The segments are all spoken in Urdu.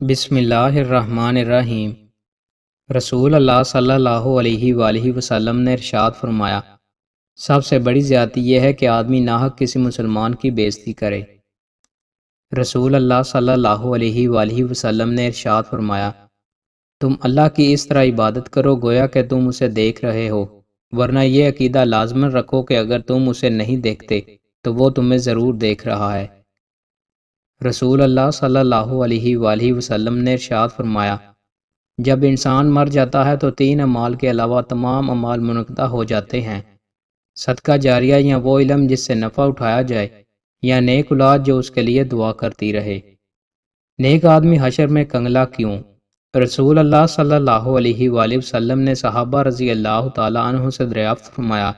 بسم اللہ الرحمن الرحیم۔ رسول اللہ صلی اللہ علیہ وآلہ وسلم نے ارشاد فرمایا، سب سے بڑی زیادتی یہ ہے کہ آدمی ناحق کسی مسلمان کی بے عزتی کرے۔ رسول اللہ صلی اللہ علیہ وآلہ وسلم نے ارشاد فرمایا، تم اللہ کی اس طرح عبادت کرو گویا کہ تم اسے دیکھ رہے ہو، ورنہ یہ عقیدہ لازماً رکھو کہ اگر تم اسے نہیں دیکھتے تو وہ تمہیں ضرور دیکھ رہا ہے۔ رسول اللہ صلی اللہ علیہ وآلہ وسلم نے ارشاد فرمایا، جب انسان مر جاتا ہے تو 3 اعمال کے علاوہ تمام اعمال منقطع ہو جاتے ہیں، صدقہ جاریہ یا وہ علم جس سے نفع اٹھایا جائے، یا نیک اولاد جو اس کے لیے دعا کرتی رہے۔ نیک آدمی حشر میں کنگلا کیوں؟ رسول اللہ صلی اللہ علیہ وآلہ وسلم نے صحابہ رضی اللہ تعالیٰ عنہ سے دریافت فرمایا،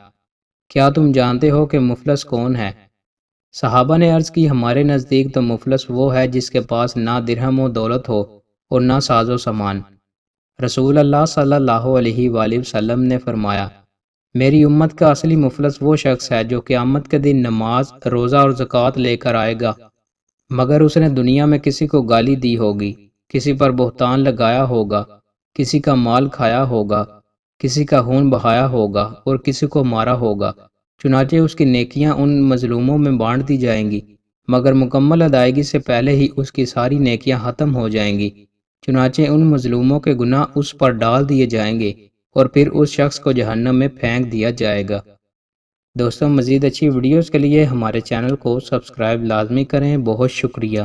کیا تم جانتے ہو کہ مفلس کون ہے؟ صحابہ نے عرض کی، ہمارے نزدیک تو مفلس وہ ہے جس کے پاس نہ درہم و دولت ہو اور نہ ساز و سامان۔ رسول اللہ صلی اللہ علیہ وآلہ وسلم نے فرمایا، میری امت کا اصلی مفلس وہ شخص ہے جو قیامت کے دن نماز، روزہ اور زکوٰۃ لے کر آئے گا، مگر اس نے دنیا میں کسی کو گالی دی ہوگی، کسی پر بہتان لگایا ہوگا، کسی کا مال کھایا ہوگا، کسی کا خون بہایا ہوگا اور کسی کو مارا ہوگا، چنانچہ اس کی نیکیاں ان مظلوموں میں بانٹ دی جائیں گی، مگر مکمل ادائیگی سے پہلے ہی اس کی ساری نیکیاں ختم ہو جائیں گی، چنانچہ ان مظلوموں کے گناہ اس پر ڈال دیے جائیں گے اور پھر اس شخص کو جہنم میں پھینک دیا جائے گا۔ دوستوں، مزید اچھی ویڈیوز کے لیے ہمارے چینل کو سبسکرائب لازمی کریں۔ بہت شکریہ۔